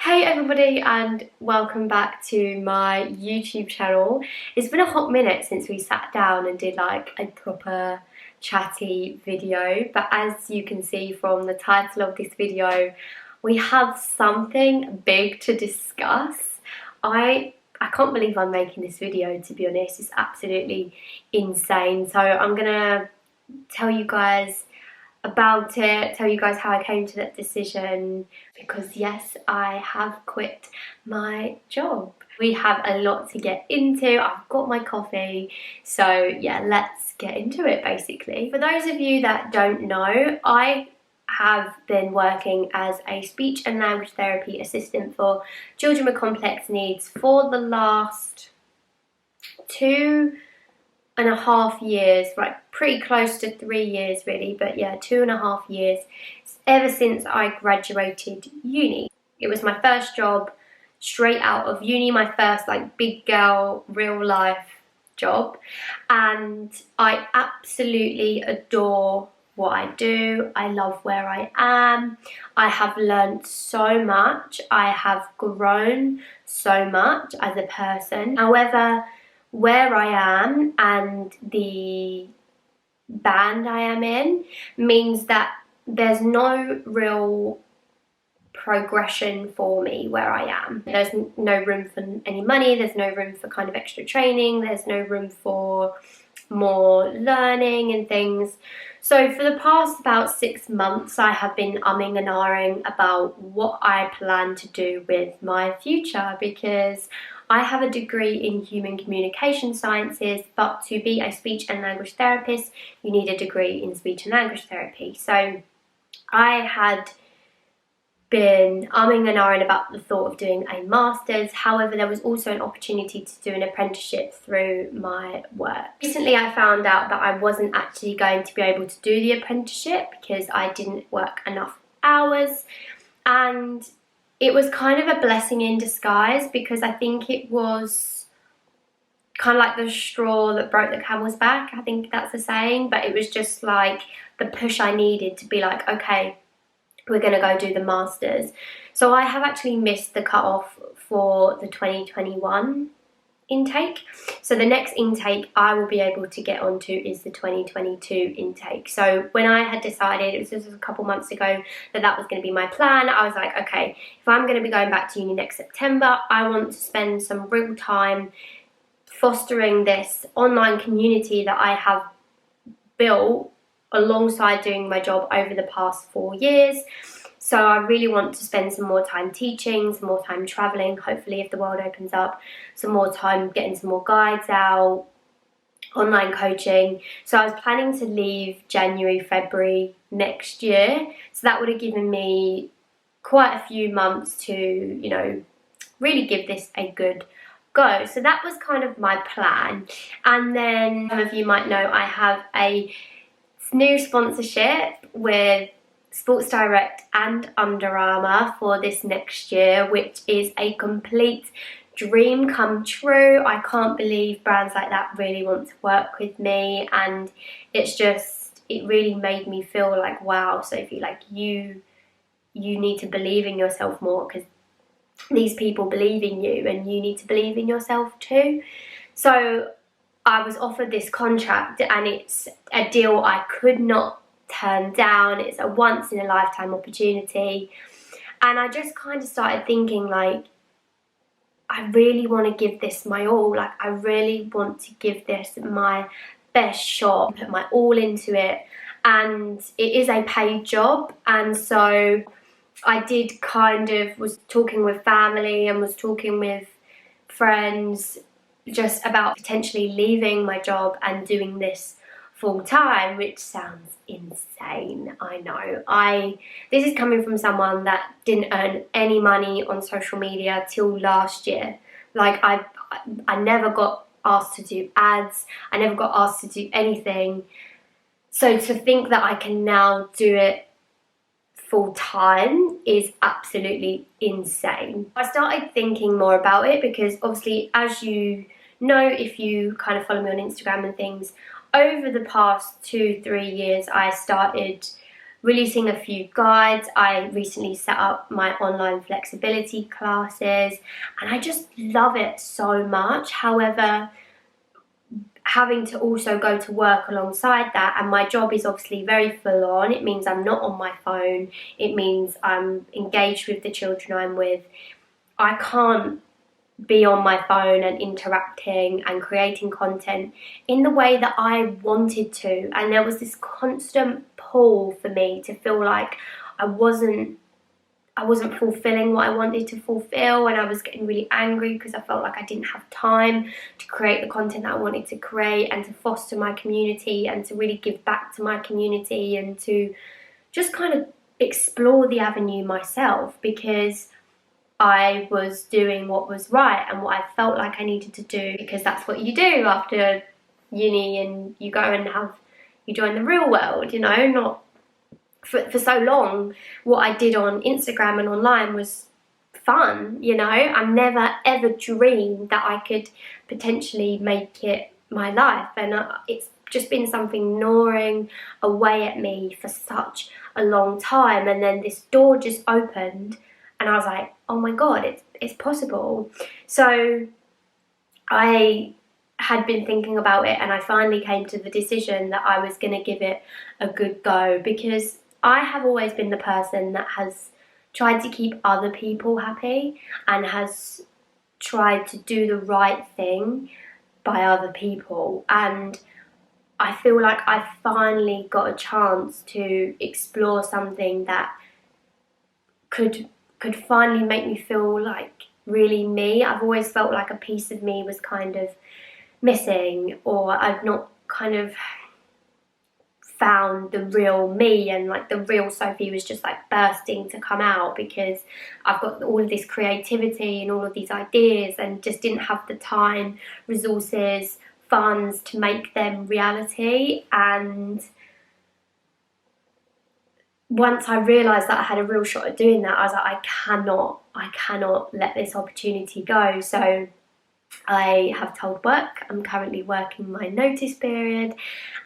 Hey everybody and welcome back to my YouTube channel. It's been a hot minute since we sat down and did like a proper chatty video, but as you can see from the title of this video, we have something big to discuss. I can't believe I'm making this video, to be honest. It's absolutely insane. So I'm gonna tell you guys about it, tell you guys how I came to that decision, because yes, I have quit my job. We have a lot to get into. I've got my coffee, so yeah, let's get into it basically. For those of you that don't know, I have been working as a speech and language therapy assistant for children with complex needs for the last 2.5 years, right, pretty close to 3 years really, but yeah, 2.5 years, ever since I graduated uni. It was my first job straight out of uni, my first like big girl real life job, and I absolutely adore what I do. I love where I am. I have learned so much. I have grown so much as a person. However, where I am and the band I am in means that there's no real progression for me where I am. There's no room for any money, there's no room for kind of extra training, there's no room for more learning and things. So for the past about 6 months I have been umming and ahhing about what I plan to do with my future, because I have a degree in human communication sciences, but to be a speech and language therapist you need a degree in speech and language therapy. So I had been umming and ahhing about the thought of doing a master's. However, there was also an opportunity to do an apprenticeship through my work. Recently I found out that I wasn't actually going to be able to do the apprenticeship because I didn't work enough hours, and it was kind of a blessing in disguise, because I think it was kind of like the straw that broke the camel's back. I think that's the saying, but it was just like the push I needed to be like, okay, we're going to go do the masters. So I have actually missed the cut-off for the 2021 intake. So the next intake I will be able to get onto is the 2022 intake. So when I had decided, it was just a couple months ago, that was going to be my plan, I was like, okay, if I'm going to be going back to uni next September, I want to spend some real time fostering this online community that I have built alongside doing my job over the past 4 years. So I really want to spend some more time teaching, some more time travelling, hopefully if the world opens up, some more time getting some more guides out, online coaching. So I was planning to leave January, February next year. So that would have given me quite a few months to, you know, really give this a good go. So that was kind of my plan. And then some of you might know I have a new sponsorship with Sports Direct and Under Armour for this next year, which is a complete dream come true. I can't believe brands like that really want to work with me, and it's just, it really made me feel like, wow, Sophie, like you need to believe in yourself more, because these people believe in you and you need to believe in yourself too. So I was offered this contract and it's a deal I could not turn down. It's a once in a lifetime opportunity, and I just kind of started thinking, like, I really want to give this my all. Like, I really want to give this my best shot, put my all into it, and it is a paid job. And so I did kind of, was talking with family and was talking with friends just about potentially leaving my job and doing this full time, which sounds insane, I know. This is coming from someone that didn't earn any money on social media till last year. Like, I never got asked to do ads, I never got asked to do anything. So to think that I can now do it full time is absolutely insane. I started thinking more about it because obviously, as you know, if you kind of follow me on Instagram and things, over the past 2-3 years I started releasing a few guides. I recently set up my online flexibility classes, and I just love it so much. However, having to also go to work alongside that, and my job is obviously very full on. It means I'm not on my phone. It means I'm engaged with the children I'm with. I can't be on my phone and interacting and creating content in the way that I wanted to, and there was this constant pull for me to feel like I wasn't fulfilling what I wanted to fulfill, and I was getting really angry because I felt like I didn't have time to create the content that I wanted to create and to foster my community and to really give back to my community and to just kind of explore the avenue myself, because I was doing what was right and what I felt like I needed to do, because that's what you do after uni, and you go and you join the real world, you know. Not for so long, what I did on Instagram and online was fun, you know. I never ever dreamed that I could potentially make it my life, and it's just been something gnawing away at me for such a long time. And then this door just opened, and I was like, oh my god, it's possible. So I had been thinking about it, and I finally came to the decision that I was going to give it a good go, because I have always been the person that has tried to keep other people happy and has tried to do the right thing by other people. And I feel like I finally got a chance to explore something that could finally make me feel like really me. I've always felt like a piece of me was kind of missing, or I've not kind of found the real me, and like the real Sophie was just like bursting to come out, because I've got all of this creativity and all of these ideas and just didn't have the time, resources, funds to make them reality. And once I realised that I had a real shot at doing that, I was like, I cannot let this opportunity go. So I have told work I'm currently working my notice period,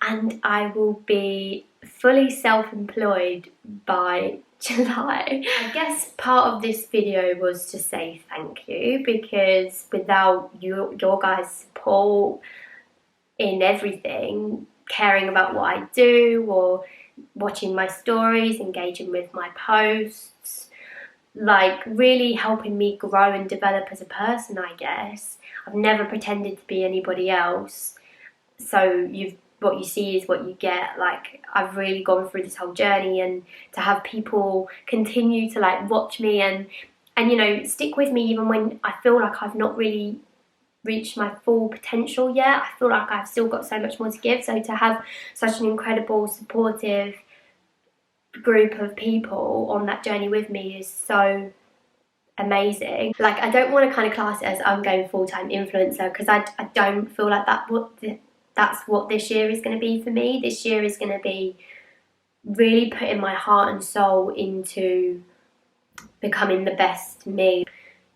and I will be fully self-employed by July. I guess part of this video was to say thank you, because without your guys' support in everything, caring about what I do or watching my stories, engaging with my posts, like really helping me grow and develop as a person, I guess. I've never pretended to be anybody else, so what you see is what you get. Like, I've really gone through this whole journey, and to have people continue to like watch me and you know, stick with me even when I feel like I've not really reached my full potential yet. I feel like I've still got so much more to give. So to have such an incredible, supportive group of people on that journey with me is so amazing. Like, I don't want to kind of class it as I'm going full-time influencer, because I don't feel like that's what this year is going to be for me. This year is going to be really putting my heart and soul into becoming the best me,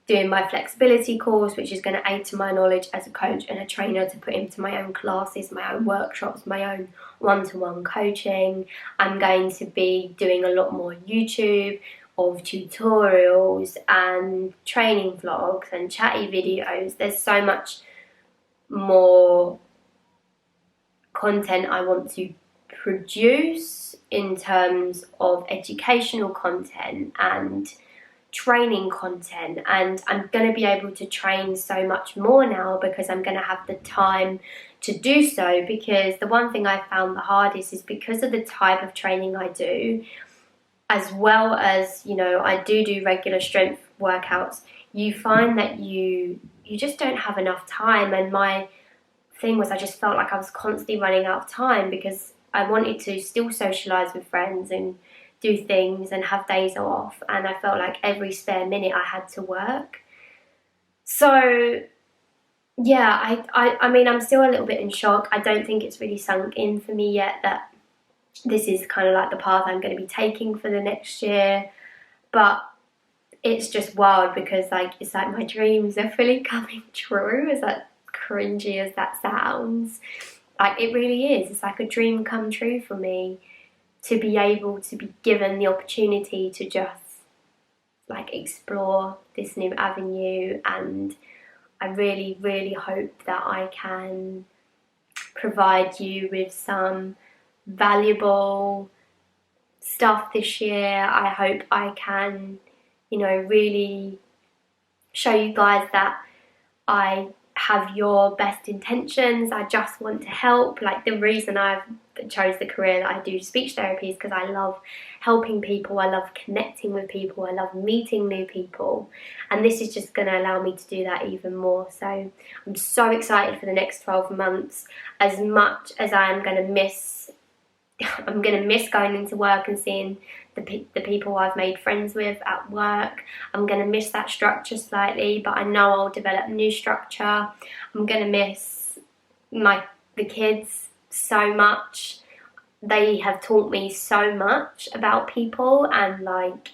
doing my flexibility course, which is going to add to my knowledge as a coach and a trainer to put into my own classes, my own workshops, my own one-to-one coaching. I'm going to be doing a lot more YouTube of tutorials and training vlogs and chatty videos. There's so much more content I want to produce in terms of educational content and training content, and I'm going to be able to train so much more now because I'm going to have the time to do so. Because the one thing I found the hardest is, because of the type of training I do, as well as, you know, I do regular strength workouts, you find that you just don't have enough time. And my thing was, I just felt like I was constantly running out of time, because I wanted to still socialise with friends and do things and have days off, and I felt like every spare minute I had to work. So yeah, I mean, I'm still a little bit in shock. I don't think it's really sunk in for me yet that this is kind of like the path I'm going to be taking for the next year, but it's just wild, because like, it's like my dreams are fully coming true, as that cringy as that sounds. Like, it really is. It's like a dream come true for me to be able to be given the opportunity to just like explore this new avenue. And I really, really hope that I can provide you with some valuable stuff this year. I hope I can, you know, really show you guys that I have your best intentions. I just want to help. Like, the reason I've chose the career that I do, speech therapy, is because I love helping people, I love connecting with people, I love meeting new people, and this is just going to allow me to do that even more. So I'm so excited for the next 12 months. As much as I'm going to miss going into work and seeing the people I've made friends with at work. I'm going to miss that structure slightly, but I know I'll develop new structure. I'm going to miss the kids so much. They have taught me so much about people and like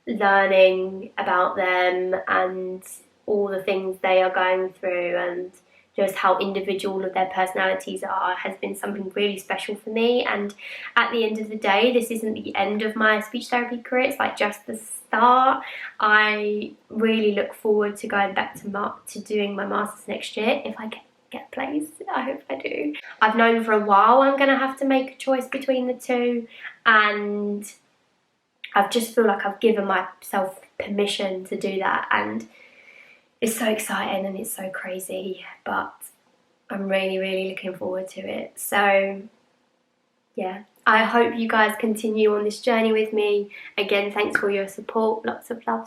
learning about them and all the things they are going through, and just how individual of their personalities are, has been something really special for me. And at the end of the day, this isn't the end of my speech therapy career, it's like just the start. I really look forward to going back to doing my masters next year, if I get placed. I hope I do. I've known for a while I'm going to have to make a choice between the two, and I just feel like I've given myself permission to do that, and it's so exciting and it's so crazy, but I'm really, really looking forward to it. So yeah, I hope you guys continue on this journey with me. Again, thanks for your support. Lots of love.